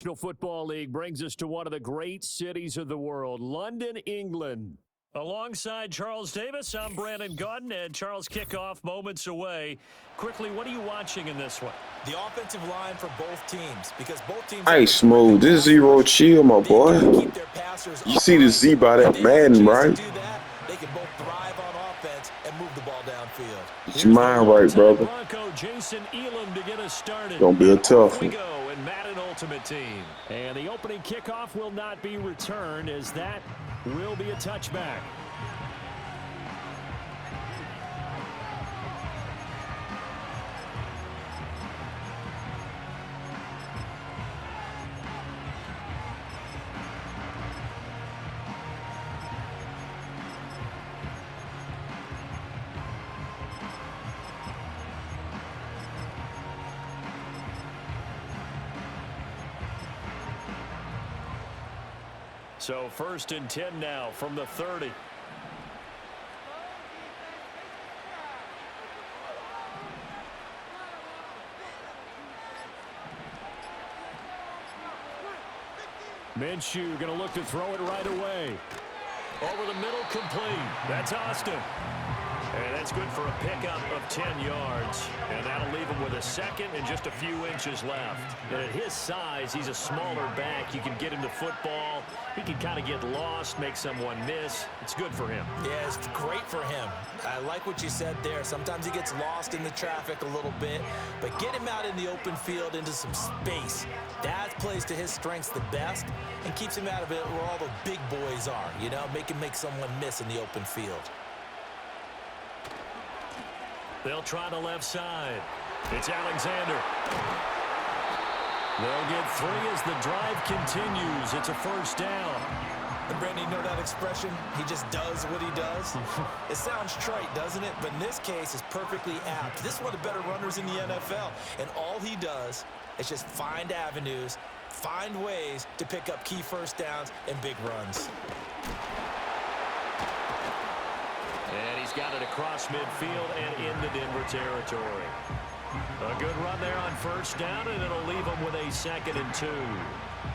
National Football League brings us to one of the great cities of the world, London, England. Alongside Charles Davis, I'm Brandon Gaudin, and Charles, kickoff moments away. Quickly, what are you watching in this one? The offensive line for both teams, because both teams. Hey, Smooth, this is Zero Chill, my boy. You see the Z by that Madden, right? They can both thrive on offense and move the ball downfield. Get your mind right, brother. Jason Elam to get us started. Gonna be a tough one. We go in Madden Ultimate Team. And the opening kickoff will not be returned, as that will be a touchback. So 1st and 10 now from the 30. Minshew going to look to throw it right away. Over the middle, complete. That's Austin. And that's good for a pickup of 10 yards. And that'll leave him with a second and just a few inches left. And at his size, he's a smaller back. You can get him the football. He can kind of get lost, make someone miss. It's good for him. Yeah, it's great for him. I like what you said there. Sometimes he gets lost in the traffic a little bit. But get him out in the open field into some space. That plays to his strengths the best and keeps him out of it where all the big boys are. You know, make him make someone miss in the open field. They'll try the left side. It's Alexander. They'll get 3 as the drive continues. It's a first down. And Brandon, you know that expression? He just does what he does. It sounds trite, doesn't it? But in this case, it's perfectly apt. This is one of the better runners in the NFL. And all he does is just find avenues, find ways to pick up key first downs and big runs. And he's got it across midfield and into Denver territory. A good run there on first down, and it'll leave him with a 2nd and 2.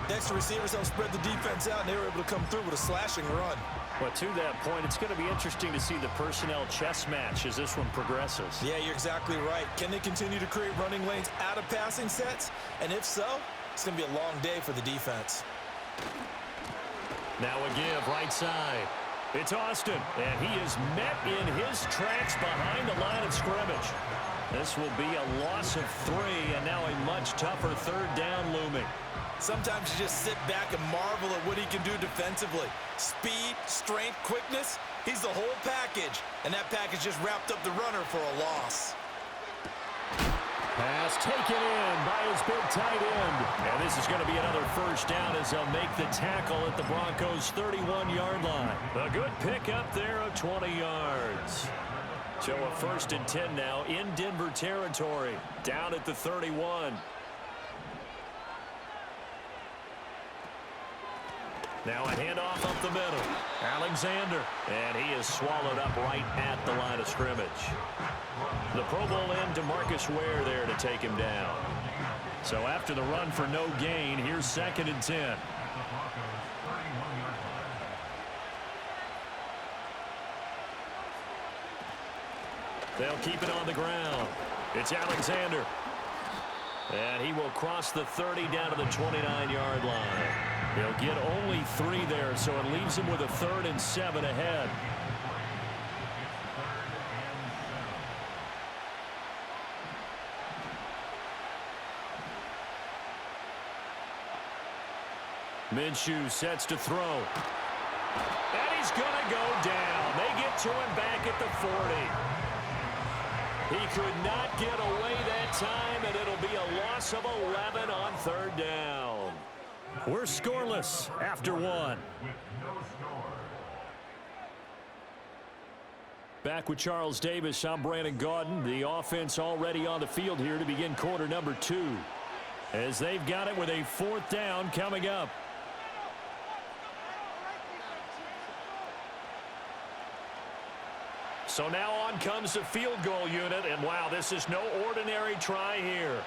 Next, the receivers don't spread the defense out, and they were able to come through with a slashing run. But to that point, it's going to be interesting to see the personnel chess match as this one progresses. Yeah, you're exactly right. Can they continue to create running lanes out of passing sets? And if so, it's going to be a long day for the defense. Now a give right side. It's Austin, and he is met in his tracks behind the line of scrimmage. This will be a loss of 3, and now a much tougher 3rd down looming. Sometimes you just sit back and marvel at what he can do defensively. Speed, strength, quickness, he's the whole package. And that package just wrapped up the runner for a loss. Pass taken in by his big tight end. And this is going to be another first down as they'll make the tackle at the Broncos' 31-yard line. A good pickup there of 20 yards. So a 1st and 10 now in Denver territory, down at the 31. Now a handoff up the middle. Alexander. And he is swallowed up right at the line of scrimmage. The Pro Bowl end to Marcus Ware there to take him down. So after the run for no gain, here's 2nd and 10. They'll keep it on the ground. It's Alexander. And he will cross the 30 down to the 29-yard line. He'll get only 3 there, so it leaves him with a 3rd and 7 ahead. Minshew sets to throw. And he's going to go down. They get to him back at the 40. He could not get away that time, and it'll be a loss of 11 on 3rd down. We're scoreless after 1. Back with Charles Davis, I'm Brandon Gaudin. The offense already on the field here to begin quarter number 2. As they've got it with a 4th down coming up. So now on comes the field goal unit, and wow, this is no ordinary try here.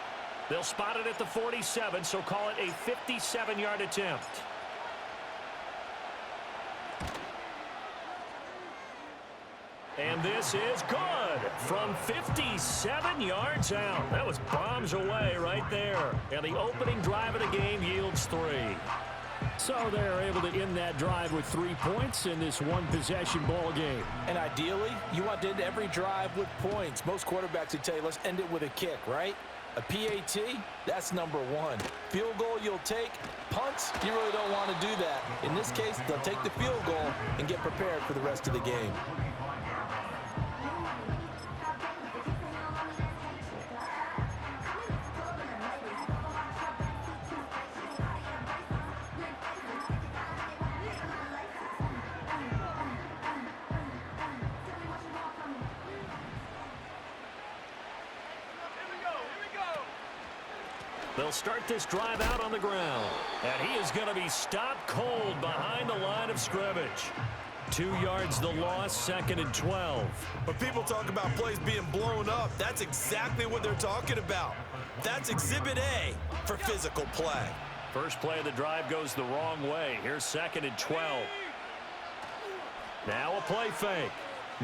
They'll spot it at the 47, so call it a 57-yard attempt. And this is good from 57 yards out. That was bombs away right there. And the opening drive of the game yields 3. So they're able to end that drive with 3 points in this one-possession ball game. And ideally, you want to end every drive with points. Most quarterbacks would tell you, let's end it with a kick, right? A PAT, that's number 1. Field goal you'll take. Punts, you really don't want to do that. In this case, they'll take the field goal and get prepared for the rest of the game. They'll start this drive out on the ground. And he is going to be stopped cold behind the line of scrimmage. 2 yards the loss, 2nd and 12. When people talk about plays being blown up, that's exactly what they're talking about. That's Exhibit A for physical play. First play of the drive goes the wrong way. Here's 2nd and 12. Now a play fake.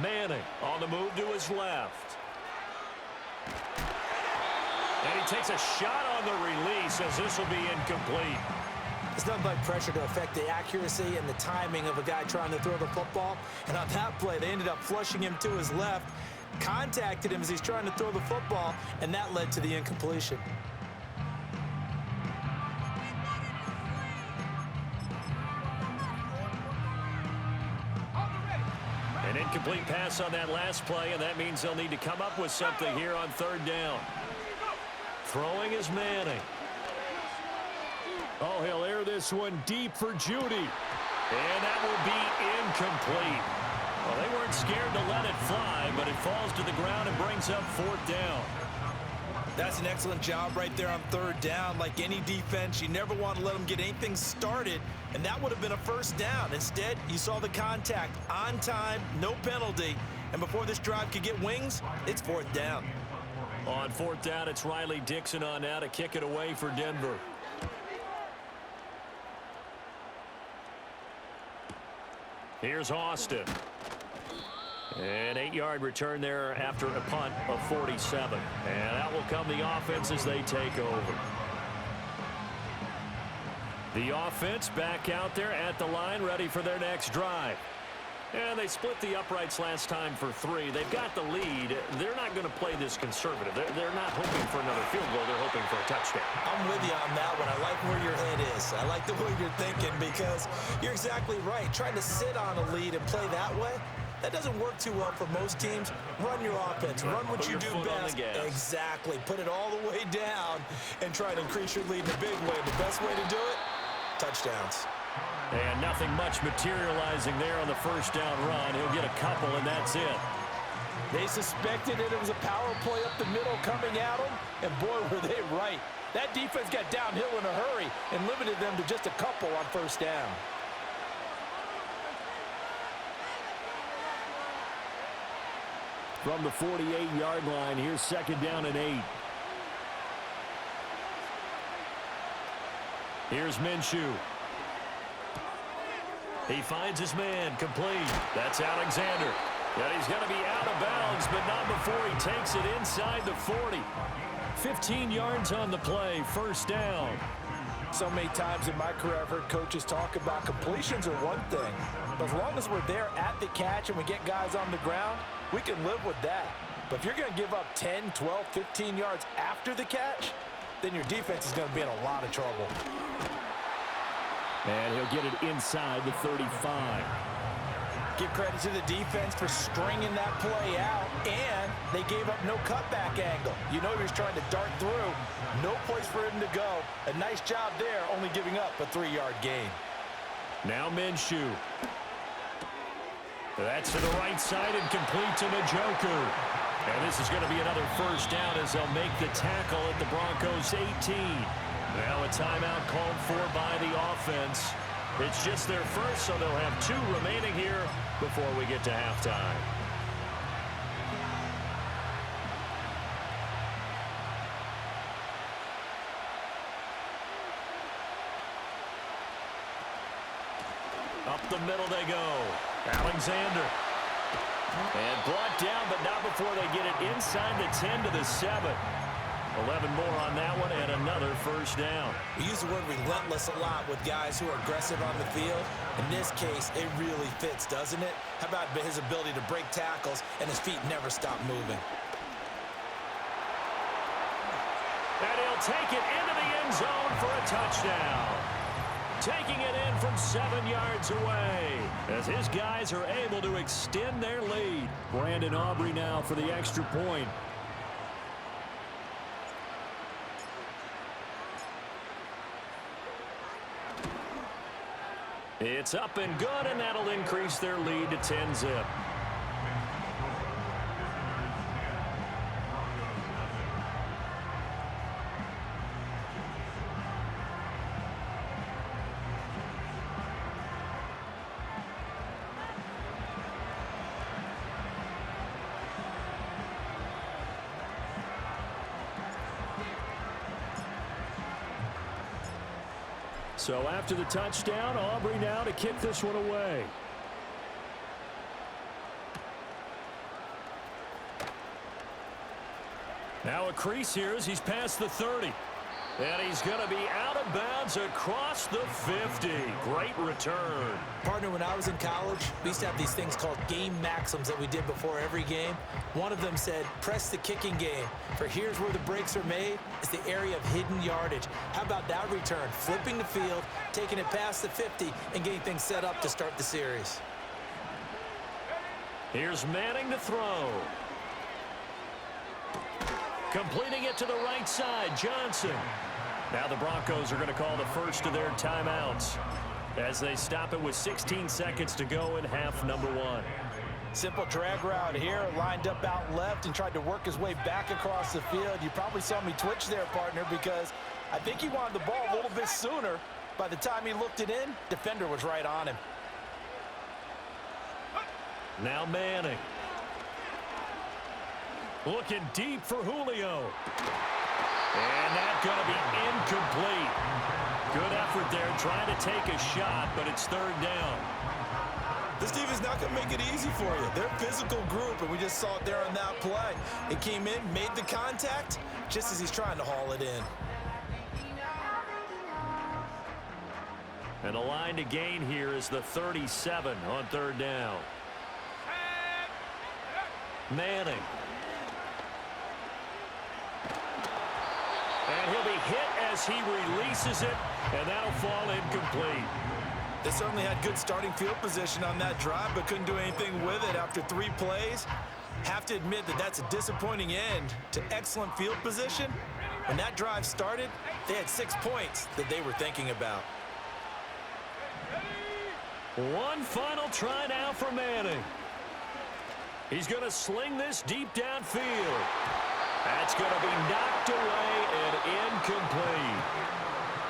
Manning on the move to his left. And he takes a shot on the release as this will be incomplete. It's nothing like pressure to affect the accuracy and the timing of a guy trying to throw the football. And on that play, they ended up flushing him to his left, contacted him as he's trying to throw the football, and that led to the incompletion. An incomplete pass on that last play, and that means they'll need to come up with something here on 3rd down. Throwing is Manning. Oh, he'll air this one deep for Judy. And that will be incomplete. Well, they weren't scared to let it fly, but it falls to the ground and brings up 4th down. That's an excellent job right there on 3rd down. Like any defense, you never want to let them get anything started, and that would have been a 1st down. Instead, you saw the contact on time, no penalty, and before this drive could get wings, it's 4th down. On 4th down, it's Riley Dixon on now to kick it away for Denver. Here's Austin. An 8-yard return there after a punt of 47. And out will come the offense as they take over. The offense back out there at the line, ready for their next drive. And they split the uprights last time for 3. They've got the lead. They're not going to play this conservative. They're not hoping for another field goal. They're hoping for a touchdown. I'm with you on that one. I like where your head is. I like the way you're thinking because you're exactly right. Trying to sit on a lead and play that way, that doesn't work too well for most teams. Run your offense. Run what you do best. Exactly. Put it all the way down and try to increase your lead in a big way. The best way to do it, touchdowns. And nothing much materializing there on the 1st down run. He'll get a couple, and that's it. They suspected it was a power play up the middle coming at them, and boy, were they right. That defense got downhill in a hurry and limited them to just a couple on 1st down. From the 48-yard line, here's 2nd down and 8. Here's Minshew. He finds his man, complete. That's Alexander. And he's going to be out of bounds, but not before he takes it inside the 40. 15 yards on the play, 1st down. So many times in my career, I've heard coaches talk about completions are one thing. But as long as we're there at the catch and we get guys on the ground, we can live with that. But if you're going to give up 10, 12, 15 yards after the catch, then your defense is going to be in a lot of trouble. And he'll get it inside the 35. Give credit to the defense for stringing that play out, and they gave up no cutback angle. You know he was trying to dart through. No place for him to go. A nice job there, only giving up a 3-yard gain. Now Minshew. That's to the right side and complete to Njoku. And this is going to be another 1st down as they'll make the tackle at the Broncos' 18. Now a timeout called for by the offense. It's just their first, so they'll have 2 remaining here before we get to halftime. Up the middle they go. Alexander. And brought down, but not before they get it inside the 10 to the 7. 11 more on that one, and another first down. We use the word relentless a lot with guys who are aggressive on the field. In this case, it really fits, doesn't it? How about his ability to break tackles and his feet never stop moving? And he'll take it into the end zone for a touchdown. Taking it in from 7 yards away as his guys are able to extend their lead. Brandon Aubrey now for the extra point. It's up and good, and that'll increase their lead to 10-zip. So after the touchdown, Aubrey now to kick this one away. Now a crease here as he's past the 30. And he's going to be out of bounds across the 50. Great return. Partner, when I was in college, we used to have these things called game maxims that we did before every game. One of them said, press the kicking game. For here's where the breaks are made, is the area of hidden yardage. How about that return? Flipping the field, taking it past the 50, and getting things set up to start the series. Here's Manning to throw. Completing it to the right side, Johnson. Now the Broncos are going to call the first of their timeouts as they stop it with 16 seconds to go in half number 1. Simple drag route here, lined up out left and tried to work his way back across the field. You probably saw me twitch there, partner, because I think he wanted the ball a little bit sooner. By the time he looked it in, defender was right on him. Now Manning. Looking deep for Julio. And that's going to be incomplete. Good effort there trying to take a shot, but it's third down. This defense is not going to make it easy for you. They're a physical group, and we just saw it there on that play. It came in, made the contact, just as he's trying to haul it in. And the line to gain here is the 37 on third down. Manning. And he'll be hit as he releases it, and that'll fall incomplete. They certainly had good starting field position on that drive, but couldn't do anything with it after 3 plays. Have to admit that that's a disappointing end to excellent field position. When that drive started, they had 6 points that they were thinking about. One final try now for Manning. He's going to sling this deep downfield. That's going to be knocked away and incomplete.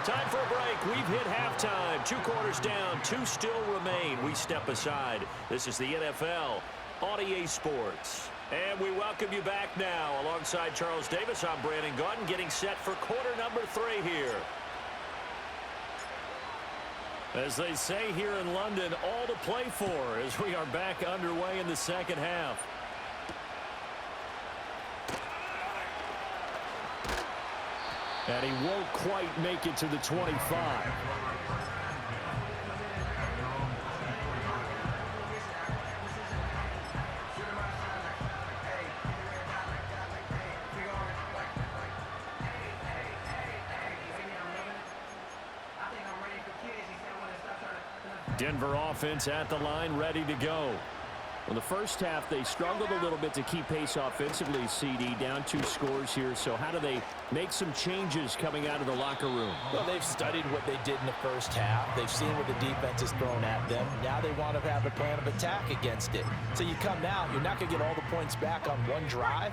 Time for a break. We've hit halftime. 2 quarters down. 2 still remain. We step aside. This is the NFL on EA Sports. And we welcome you back now. Alongside Charles Davis, I'm Brandon Gaudin, getting set for quarter number 3 here. As they say here in London, all to play for as we are back underway in the second half. And he won't quite make it to the 25. Denver offense at the line, ready to go. In the first half, they struggled a little bit to keep pace offensively, CD, down 2 scores here. So how do they make some changes coming out of the locker room? Well, they've studied what they did in the first half. They've seen what the defense has thrown at them. Now they want to have a plan of attack against it. So you come out, you're not going to get all the points back on one drive,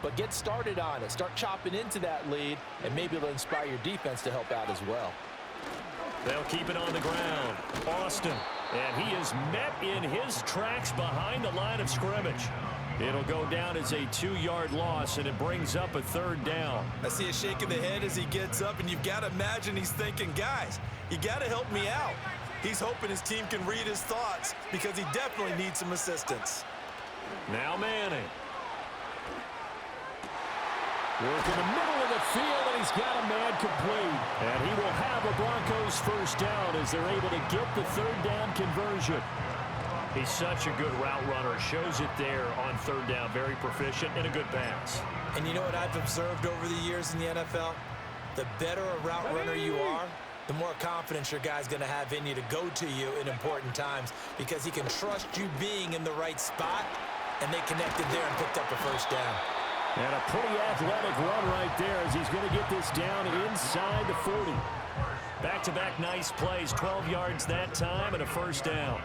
but get started on it. Start chopping into that lead, and maybe it'll inspire your defense to help out as well. They'll keep it on the ground. Austin. And he is met in his tracks behind the line of scrimmage. It'll go down as a 2-yard loss, and it brings up a third down. I see a shake of the head as he gets up, and you've got to imagine he's thinking, guys, you got to help me out. He's hoping his team can read his thoughts because he definitely needs some assistance. Now Manning. Work in the middle of the field, and he's got a man complete. And he will have a Broncos first down as they're able to get the third down conversion. He's such a good route runner. Shows it there on third down. Very proficient and a good pass. And you know what I've observed over the years in the NFL? The better a route runner you are, the more confidence your guy's going to have in you to go to you in important times because he can trust you being in the right spot, and they connected there and picked up a first down. And a pretty athletic run right there as he's going to get this down inside the 40. Back-to-back nice plays, 12 yards that time and a first down.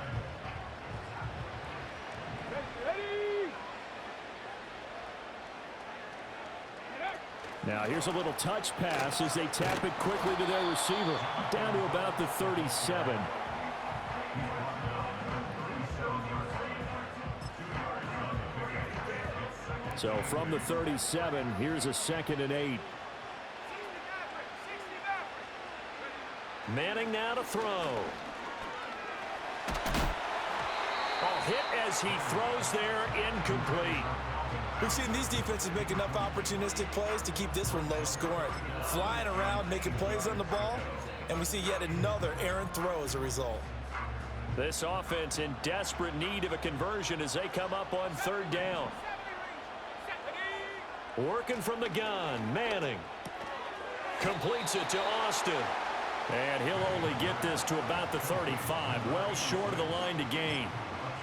Now here's a little touch pass as they tap it quickly to their receiver. Down to about the 37. So from the 37, here's a 2nd and 8. Manning now to throw. A hit as he throws there, incomplete. We've seen these defenses make enough opportunistic plays to keep this one low scoring. Flying around, making plays on the ball, and we see yet another errant throw as a result. This offense in desperate need of a conversion as they come up on third down. Working from the gun, Manning. Completes it to Austin. And he'll only get this to about the 35, well short of the line to gain.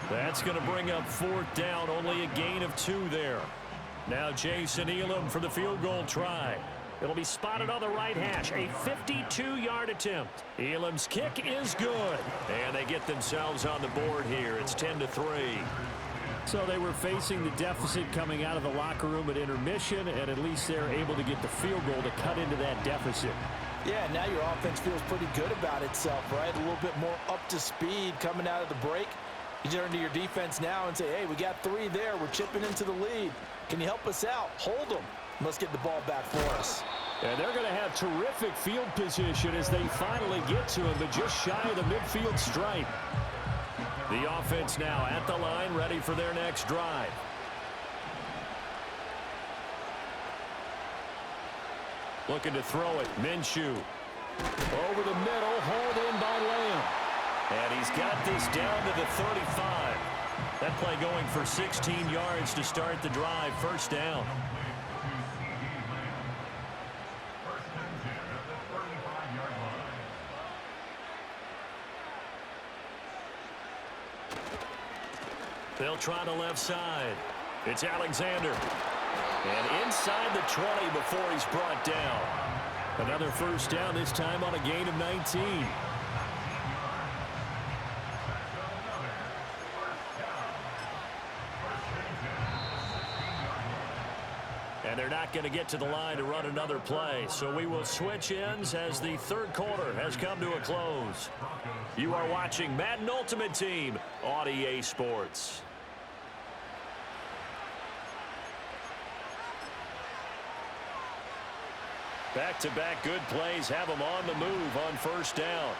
That's going to bring up fourth down, only a gain of 2 there. Now Jason Elam for the field goal try. It'll be spotted on the right hash, a 52-yard attempt. Elam's kick is good. And they get themselves on the board here. It's 10-3. So they were facing the deficit coming out of the locker room at intermission, and at least they're able to get the field goal to cut into that deficit. Yeah, now your offense feels pretty good about itself, right? A little bit more up to speed coming out of the break. You turn to your defense now and say, hey, we got 3 there. We're chipping into the lead. Can you help us out? Hold them. Let's get the ball back for us. And they're going to have terrific field position as they finally get to him, but just shy of the midfield stripe. The offense now at the line, ready for their next drive. Looking to throw it, Minshew. Over the middle, hauled in by Lamb. And he's got this down to the 35. That play going for 16 yards to start the drive, first down. They'll try the left side. It's Alexander. And inside the 20 before he's brought down. Another first down, this time on a gain of 19. And they're not going to get to the line to run another play. So we will switch ends as the third quarter has come to a close. You are watching Madden Ultimate Team on EA Sports. Back-to-back good plays have them on the move on first down.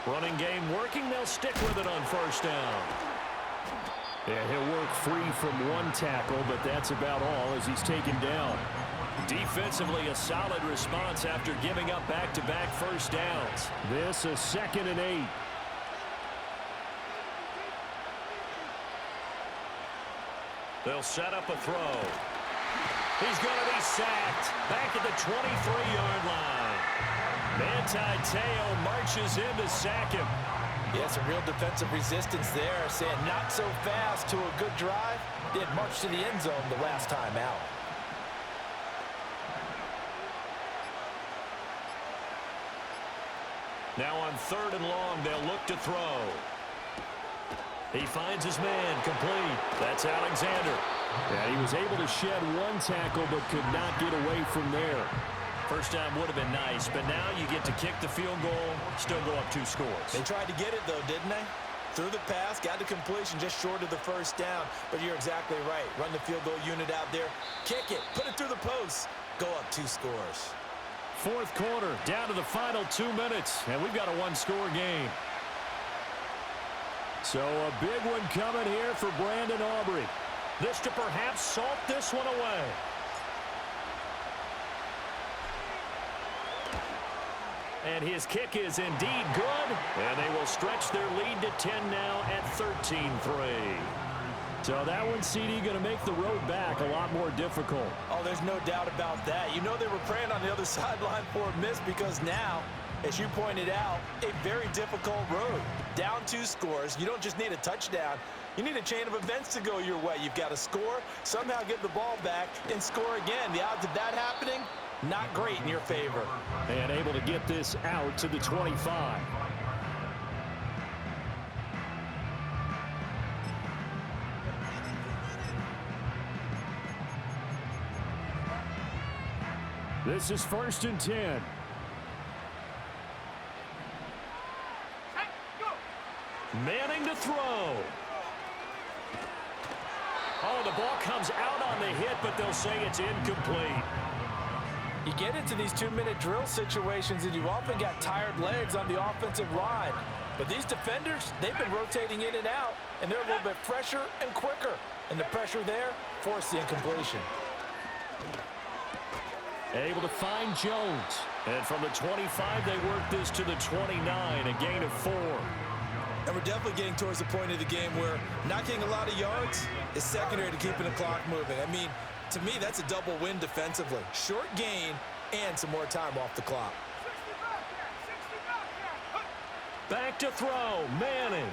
Running game working. They'll stick with it on first down. Yeah, he'll work free from one tackle, but that's about all as he's taken down. Defensively, a solid response after giving up back-to-back first downs. This is 2nd and 8. They'll set up a throw. He's going to be sacked back at the 23-yard line. Manti Te'o marches in to sack him. Yeah, some real defensive resistance there, saying not so fast to a good drive. Did march to the end zone the last time out. Now on 3rd and long, they'll look to throw. He finds his man, complete. That's Alexander. And he was able to shed one tackle but could not get away from there. First time would have been nice, but now you get to kick the field goal, still go up 2 scores. They tried to get it, though, didn't they? Threw the pass, got the completion just short of the first down. But you're exactly right. Run the field goal unit out there, kick it, put it through the post, go up 2 scores. Fourth quarter, down to the final 2 minutes, and we've got a one-score game. So a big one coming here for Brandon Aubrey. This to perhaps salt this one away. And his kick is indeed good, and they will stretch their lead to 10 now at 13-3. So that one, CD, going to make the road back a lot more difficult. Oh, there's no doubt about that. You know they were praying on the other sideline for a miss because now, as you pointed out, a very difficult road. Down 2 scores. You don't just need a touchdown. You need a chain of events to go your way. You've got to score, somehow get the ball back, and score again. The odds of that happening, not great in your favor. And able to get this out to the 25. This is 1st and 10. Manning to throw. Oh, the ball comes out on the hit, but they'll say it's incomplete. You get into these 2-minute drill situations, and you've often got tired legs on the offensive line. But these defenders, they've been rotating in and out, and they're a little bit fresher and quicker. And the pressure there forced the incompletion. Able to find Jones. And from the 25, they work this to the 29, a gain of 4. And we're definitely getting towards the point of the game where not getting a lot of yards is secondary to keeping the clock moving. I mean, to me, that's a double win defensively. Short gain and some more time off the clock. Back to throw, Manning.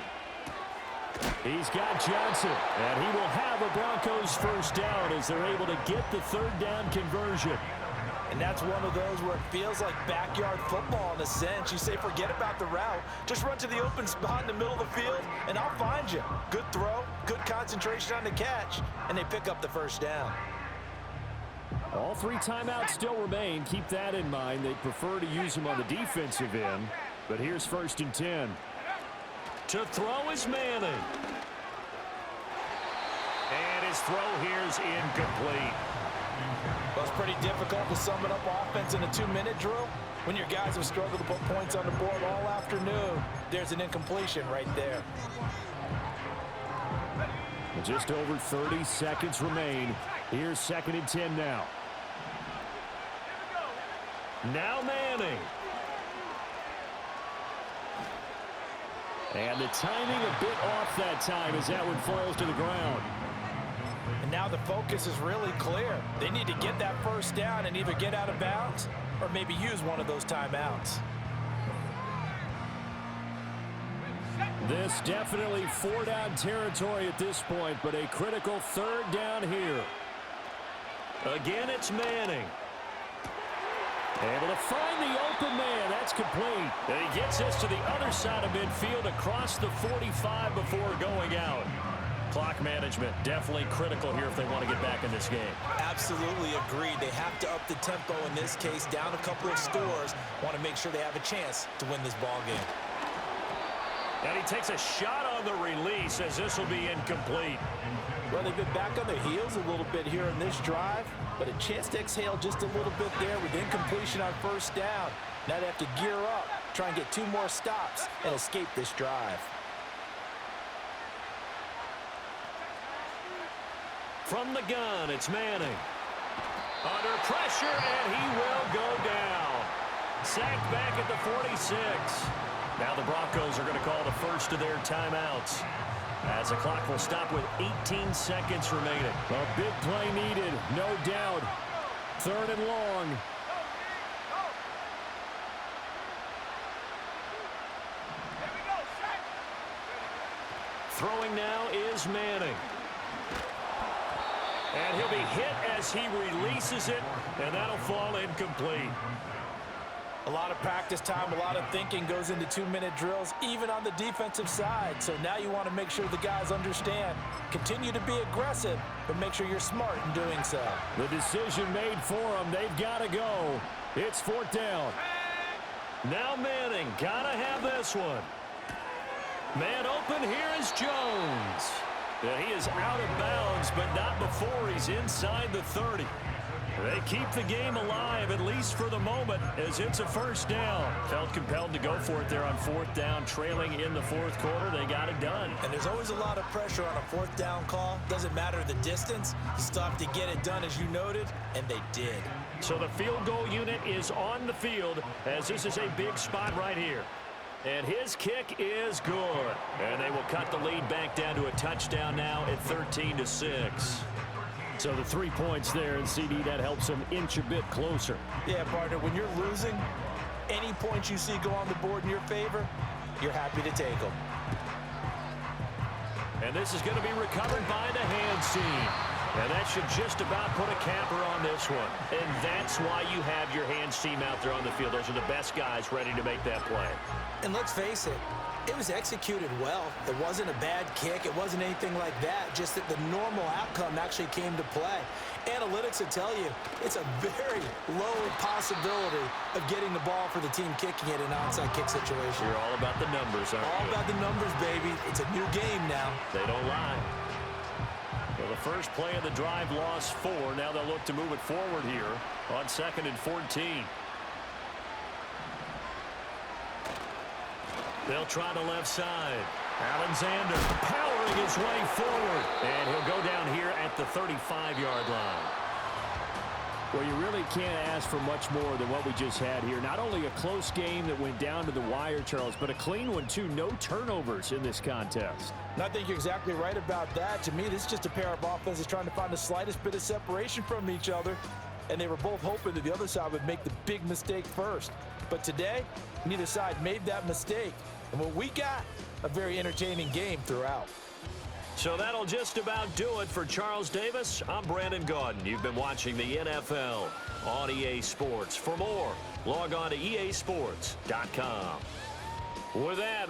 He's got Johnson, and he will have a Broncos first down as they're able to get the 3rd down conversion. And that's one of those where it feels like backyard football in a sense. You say forget about the route. Just run to the open spot in the middle of the field, and I'll find you. Good throw, good concentration on the catch, and they pick up the first down. All 3 timeouts still remain. Keep that in mind. They prefer to use them on the defensive end. But here's 1st and 10. To throw is Manning. And his throw here's incomplete. Well, it's pretty difficult to sum it up offense in a 2-minute drill when your guys have struggled to put points on the board all afternoon. There's an incompletion right there. Just over 30 seconds remain. Here's 2nd and 10 now. Now Manning. And the timing a bit off that time as that one falls to the ground. And now the focus is really clear. They need to get that first down and either get out of bounds or maybe use one of those timeouts. This definitely 4-down territory at this point, but a critical 3rd down here. Again, it's Manning. Able to find the open man. That's complete. And he gets us to the other side of midfield across the 45 before going out. Clock management definitely critical here if they want to get back in this game. Absolutely agreed. They have to up the tempo in this case, down a couple of scores. Want to make sure they have a chance to win this ball game. And he takes a shot on the release as this will be incomplete. Well, they've been back on their heels a little bit here in this drive, but a chance to exhale just a little bit there with incompletion on first down. Now they have to gear up, try and get 2 more stops and escape this drive. From the gun, it's Manning. Under pressure, and he will go down. Sacked back at the 46. Now the Broncos are going to call the first of their timeouts, as the clock will stop with 18 seconds remaining. A big play needed, no doubt. 3rd and long. Throwing now is Manning. And he'll be hit as he releases it, and that'll fall incomplete. A lot of practice time, a lot of thinking goes into 2-minute drills, even on the defensive side. So now you want to make sure the guys understand. Continue to be aggressive, but make sure you're smart in doing so. The decision made for them. They've got to go. It's 4th down. Now Manning, got to have this one. Man open, here is Jones. Yeah, he is out of bounds, but not before he's inside the 30. They keep the game alive, at least for the moment, as it's a first down. Felt compelled to go for it there on fourth down, trailing in the fourth quarter. They got it done. And there's always a lot of pressure on a fourth down call. Doesn't matter the distance. You still have to get it done, as you noted, and they did. So the field goal unit is on the field, as this is a big spot right here. And his kick is good. And they will cut the lead back down to a touchdown now at 13-6. So the 3 points there, and CD, that helps them inch a bit closer. Yeah, partner, when you're losing, any points you see go on the board in your favor, you're happy to take them. And this is going to be recovered by the hands team. And that should just about put a capper on this one. And that's why you have your hands team out there on the field. Those are the best guys ready to make that play. And let's face it, it was executed well. It wasn't a bad kick. It wasn't anything like that. Just that the normal outcome actually came to play. Analytics will tell you it's a very low possibility of getting the ball for the team kicking it in an onside kick situation. You're all about the numbers, aren't you? All about the numbers, baby. It's a new game now. They don't lie. Well, the first play of the drive lost 4. Now they'll look to move it forward here on 2nd and 14. They'll try the left side. Alexander powering his way forward. And he'll go down here at the 35-yard line. Well, you really can't ask for much more than what we just had here. Not only a close game that went down to the wire, Charles, but a clean one, too. No turnovers in this contest. And I think you're exactly right about that. To me, this is just a pair of offenses trying to find the slightest bit of separation from each other. And they were both hoping that the other side would make the big mistake first. But today, neither side made that mistake. And what we got, a very entertaining game throughout. So that'll just about do it for Charles Davis. I'm Brandon Gaudin. You've been watching the NFL on EA Sports. For more, log on to easports.com. With that,